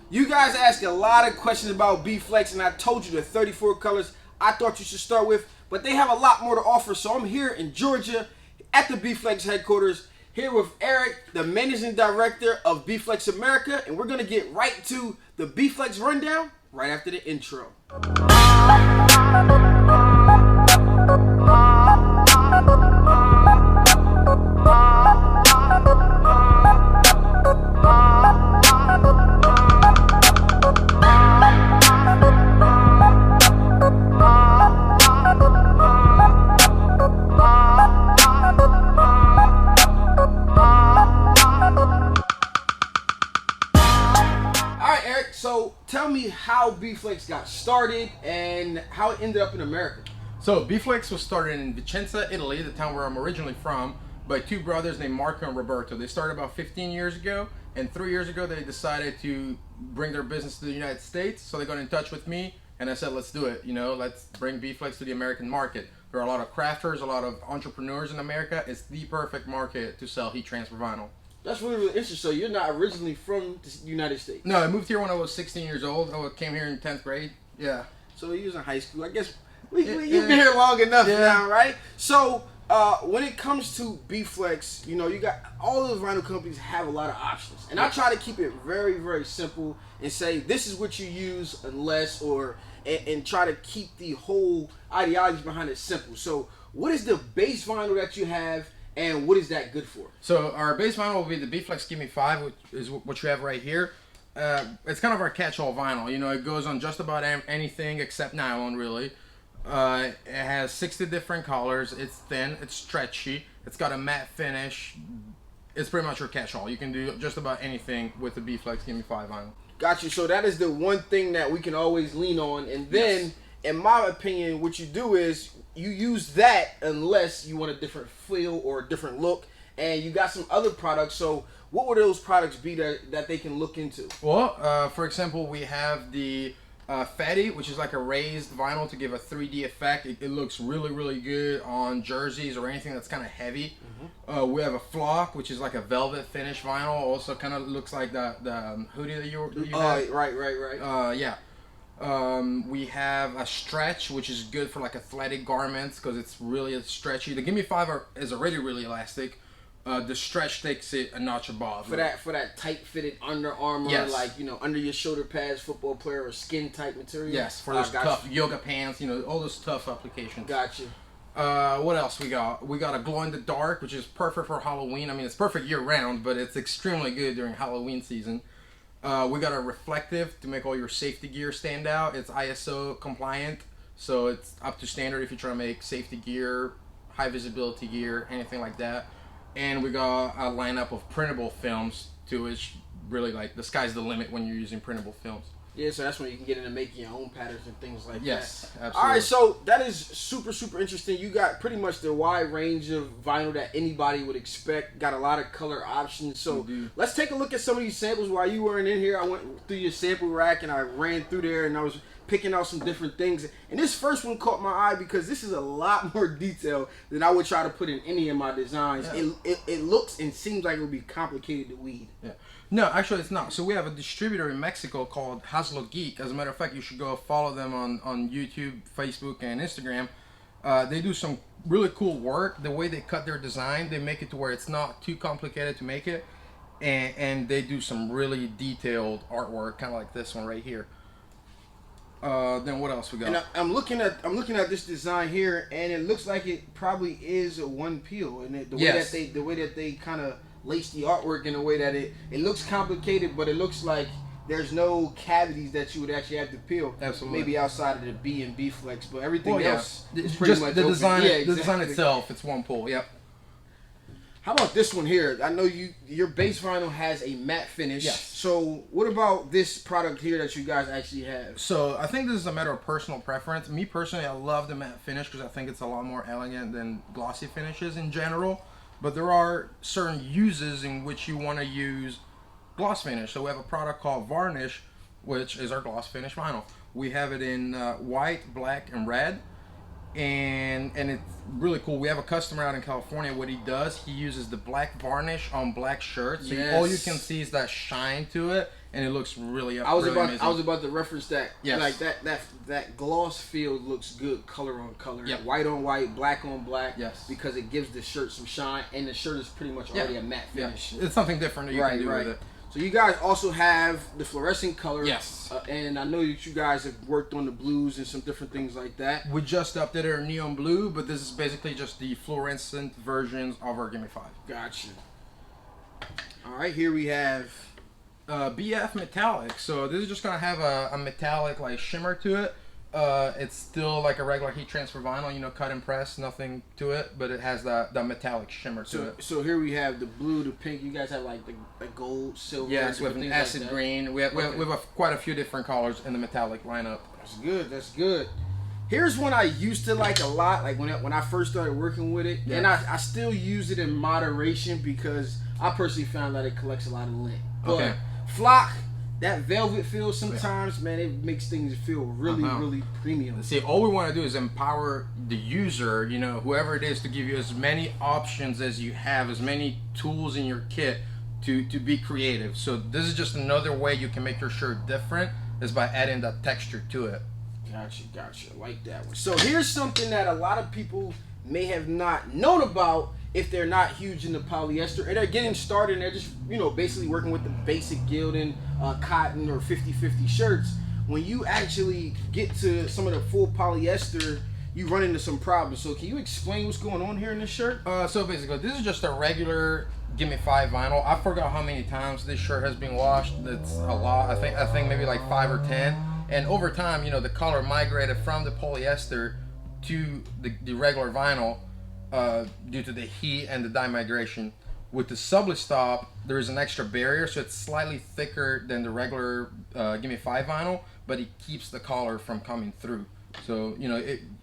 You guys ask a lot of questions about BFlex, and I told you the 34 colors I thought you should start with, but they have a lot more to offer. So I'm here in Georgia at the BFlex headquarters, here with Eric, the managing director of BFlex America, and we're gonna get right to the BFlex rundown right after the intro. So tell me how BFlex got started and how it ended up in America. So BFlex was started in Vicenza, Italy, the town where I'm originally from, by two brothers named Marco and Roberto. They started about 15 years ago, and 3 years ago they decided to bring their business to the United States. So they got in touch with me, and I said, let's do it. You know, let's bring BFlex to the American market. There are a lot of crafters, a lot of entrepreneurs in America. It's the perfect market to sell heat transfer vinyl. That's really, really interesting. So you're not originally from the United States? No, I moved here when I was 16 years old. I came here in 10th grade. Yeah. So you was in high school. I guess you've been here long enough now, right? So when it comes to BFlex, you know, you got all the vinyl companies have a lot of options. And I try to keep it very, very simple and say this is what you use unless and try to keep the whole ideology behind it simple. So what is the base vinyl that you have? And what is that good for? So our base vinyl will be the BFlex Gimme 5, which is what you have right here. It's kind of our catch-all vinyl. You know, it goes on just about anything except nylon, really. It has 60 different colors. It's thin. It's stretchy. It's got a matte finish. It's pretty much your catch-all. You can do just about anything with the BFlex Gimme 5 vinyl. Got you. So that is the one thing that we can always lean on. And then, in my opinion, what you do is you use that unless you want a different feel or a different look, and you got some other products. So what would those products be that they can look into? Well, for example, we have the Fatty, which is like a raised vinyl to give a 3D effect. It looks really, really good on jerseys or anything that's kind of heavy. Mm-hmm. We have a Flock, which is like a velvet finish vinyl. Also kind of looks like the hoodie that you have. Right. Yeah. We have a Stretch, which is good for like athletic garments because it's really stretchy. The Gimme 5 is already really elastic. The Stretch takes it a notch above. For that tight fitted Under Armour, like, you know, under your shoulder pads, football player or skin type material. Yes, for those tough yoga pants, you know, all those tough applications. Got you. What else we got? We got a glow in the dark, which is perfect for Halloween. I mean, it's perfect year round, but it's extremely good during Halloween season. We got a reflective to make all your safety gear stand out. It's ISO compliant, so it's up to standard if you try to make safety gear, high visibility gear, anything like that. And we got a lineup of printable films to which really, like, the sky's the limit when you're using printable films. Yeah, so that's when you can get into making your own patterns and things like that. Yes, absolutely. All right, so that is super, super interesting. You got pretty much the wide range of vinyl that anybody would expect. Got a lot of color options. So let's take a look at some of these samples. While you weren't in here, I went through your sample rack and I ran through there and I was picking out some different things. And this first one caught my eye because this is a lot more detail than I would try to put in any of my designs. Yeah. It looks and seems like it would be complicated to weed. Yeah. No, actually it's not. So we have a distributor in Mexico called Haslo Geek. As a matter of fact, you should go follow them on YouTube, Facebook, and Instagram. They do some really cool work. The way they cut their design, they make it to where it's not too complicated to make it. And they do some really detailed artwork, kind of like this one right here. Then what else we got? And I'm looking at this design here, and it looks like it probably is a one peel. And the way that they kind of lace the artwork in a way that it looks complicated, but it looks like there's no cavities that you would actually have to peel. Absolutely. Maybe outside of the B and BFlex, but everything else is it's pretty just much the open. design. Yeah, exactly. The design itself, it's one pull. Yep. How about this one here? I know your base vinyl has a matte finish. Yes. So what about this product here that you guys actually have? So I think this is a matter of personal preference. Me personally, I love the matte finish because I think it's a lot more elegant than glossy finishes in general. But there are certain uses in which you want to use gloss finish. So we have a product called Varnish, which is our gloss finish vinyl. We have it in white, black, and red. And it's really cool. We have a customer out in California. What he does, he uses the black varnish on black shirts. So all you can see is that shine to it, and it looks really I was amazing. about to reference that. Yes. Like that gloss feel looks good, color on color, Yep. white on white, black on black. Yes. Because it gives the shirt some shine, and the shirt is pretty much already a matte finish. It's something different that you can do with it. So you guys also have the fluorescent color. Yes. And I know that you guys have worked on the blues and some different things like that. We just updated our neon blue, but this is basically just the fluorescent versions of our Gimme 5. Gotcha. All right, here we have BF metallic. So this is just gonna have a metallic like shimmer to it. It's still like a regular heat transfer vinyl, you know, cut and press, nothing to it, but it has that metallic shimmer to it. So here we have the blue, the pink. You guys have like the gold, silver. Yes, we have an acid like green. We have quite a few different colors in the metallic lineup. That's good. That's good. Here's one I used to like a lot, like when I first started working with it, and I still use it in moderation because I personally found that it collects a lot of lint. But Flock, that velvet feel sometimes, man, it makes things feel really, really premium. See, all we want to do is empower the user, you know, whoever it is, to give you as many options as you have, as many tools in your kit to be creative. So this is just another way you can make your shirt different, is by adding that texture to it. Gotcha. Like that one. So here's something that a lot of people may have not known about if they're not huge into polyester and they're getting started and they're just, you know, basically working with the basic Gildan, cotton or 50-50 shirts. When you actually get to some of the full polyester, you run into some problems. So can you explain what's going on here in this shirt? So basically, this is just a regular Gimme 5 vinyl. I forgot how many times this shirt has been washed. It's a lot. I think maybe like 5 or 10. And over time, you know, the color migrated from the polyester to the regular vinyl due to the heat and the dye migration. With the Sublistop, there is an extra barrier, so it's slightly thicker than the regular Gimme 5 vinyl, but it keeps the color from coming through. So, you know,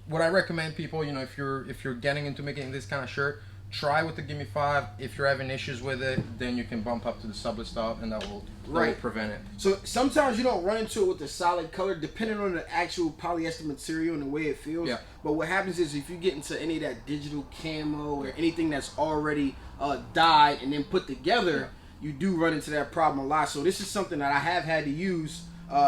what I recommend people, you know, if you're getting into making this kind of shirt, try with the Gimme 5. If you're having issues with it, then you can bump up to the Sublistop, and that will prevent it. So sometimes you don't run into it with the solid color, depending on the actual polyester material and the way it feels. Yeah. But what happens is if you get into any of that digital camo or anything that's already dyed and then put together, you do run into that problem a lot. So this is something that I have had to use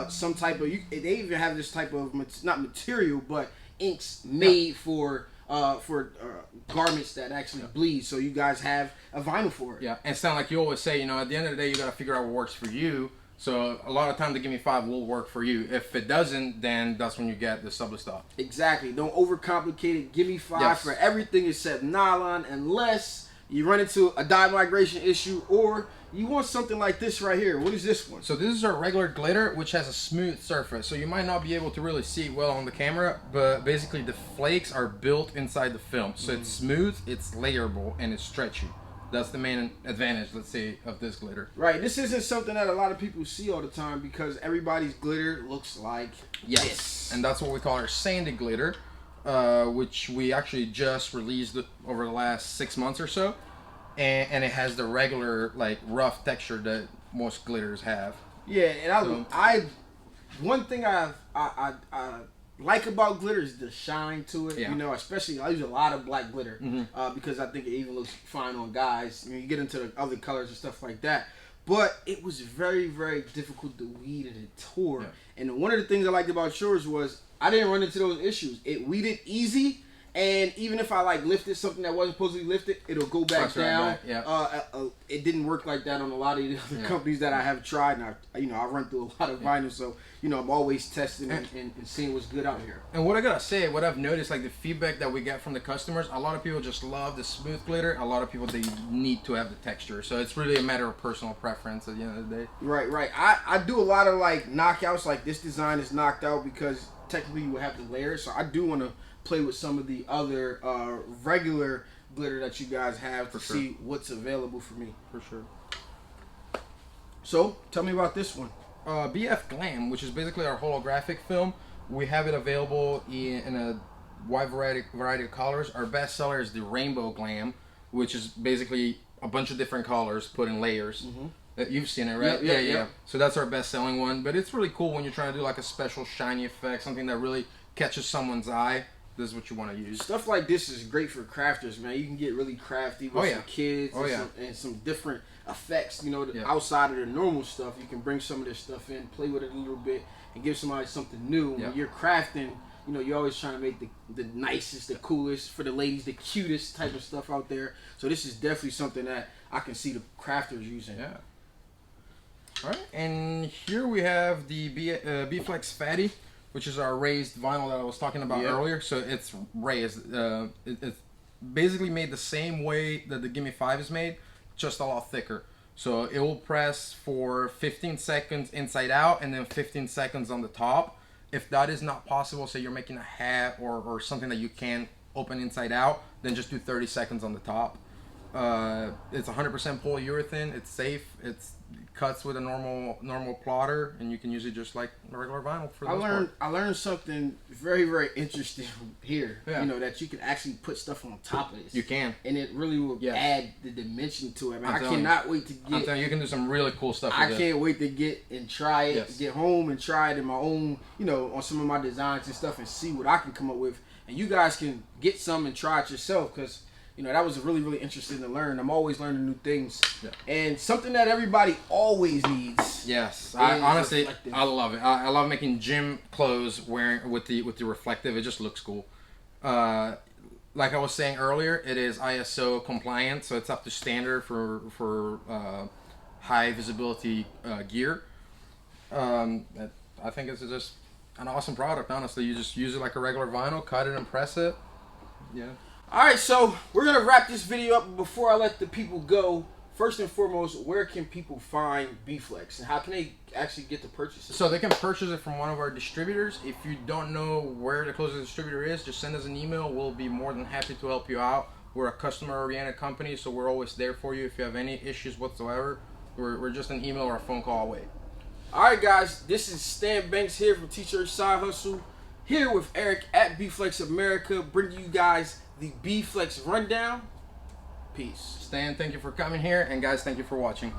some type of. They even have this type of not material, but inks made for garments that actually bleed, so you guys have a vinyl for it. Yeah, and sound like you always say, you know, at the end of the day, you got to figure out what works for you. So a lot of times the Gimme 5 will work for you. If it doesn't, then that's when you get the Sublistop. Exactly. Don't overcomplicate it. Gimme 5 for everything except nylon, unless you run into a dye migration issue or you want something like this right here. What is this one? So this is our regular glitter, which has a smooth surface. So you might not be able to really see it well on the camera, but basically the flakes are built inside the film. So it's smooth, it's layerable, and it's stretchy. That's the main advantage, let's say, of this glitter. Right. This isn't something that a lot of people see all the time because everybody's glitter looks like this. And that's what we call our sandy glitter, which we actually just released over the last 6 months or so. And it has the regular, like, rough texture that most glitters have. Yeah, and one thing I like about glitter is the shine to it. You know, especially I use a lot of black glitter because I think it even looks fine on guys. You get into the other colors and stuff like that. But it was very, very difficult to weed and it tore. And one of the things I liked about yours was I didn't run into those issues. It weeded easy. And even if I like lifted something that wasn't supposed to be lifted, it'll go back down. It didn't work like that on a lot of the other companies that I have tried. And I run through a lot of vinyl, so I'm always testing and seeing what's good out here. And what I gotta say, what I've noticed, like the feedback that we get from the customers, a lot of people just love the smooth glitter. A lot of people, they need to have the texture. So it's really a matter of personal preference at the end of the day. Right. I do a lot of like knockouts. Like this design is knocked out because technically you would have to layer. So I do want to play with some of the other regular glitter that you guys have to see what's available for me. For sure. So, tell me about this one. BFGlam, which is basically our holographic film. We have it available in a wide variety of colors. Our best seller is the Rainbow Glam, which is basically a bunch of different colors put in layers. You've seen it, right? Yeah. So that's our best selling one. But it's really cool when you're trying to do like a special shiny effect, something that really catches someone's eye. this is what you want to use. Stuff like this is great for crafters, man. You can get really crafty with some kids and some different effects, you know, outside of the normal stuff. You can bring some of this stuff in, play with it a little bit, and give somebody something new. When you're crafting, you know, you're always trying to make the nicest, the coolest, for the ladies, the cutest type of stuff out there. So this is definitely something that I can see the crafters using. Yeah. All right, and here we have the BFlex Fatty, which is our raised vinyl that I was talking about earlier. So it's raised. It's basically made the same way that the Gimme 5 is made, just a lot thicker. So it will press for 15 seconds inside out and then 15 seconds on the top. If that is not possible, say you're making a hat or something that you can't open inside out, then just do 30 seconds on the top. It's 100% polyurethane. It's safe. It cuts with a normal plotter, and you can use it just like regular vinyl. For I learned something very, very interesting here. You know, that you can actually put stuff on top of this. You can, and it really will add the dimension to it. Man, I cannot wait to get. I'm telling you, you can do some really cool stuff with this. I can't wait to get and try it. Get home and try it in my own, you know, on some of my designs and stuff, and see what I can come up with. And you guys can get some and try it yourself, because you know, that was really, really interesting to learn. I'm always learning new things. And something that everybody always needs. Yes. Honestly, I love it. I love making gym clothes wearing with the reflective. It just looks cool. Like I was saying earlier, it is ISO compliant, so it's up to standard for high visibility gear. I think it's just an awesome product, honestly. You just use it like a regular vinyl, cut it and press it. Yeah. Alright, so we're going to wrap this video up. Before I let the people go, first and foremost, where can people find BFlex, and how can they actually get to purchase it? So they can purchase it from one of our distributors. If you don't know where the closest distributor is, just send us an email. We'll be more than happy to help you out. We're a customer-oriented company, so we're always there for you if you have any issues whatsoever. We're just an email or a phone call away. Alright guys, this is Stan Banks here from T-Shirt Side Hustle, here with Eric at BFlex America, bringing you guys the BFlex Rundown. Peace. Stan, thank you for coming here, and guys, thank you for watching.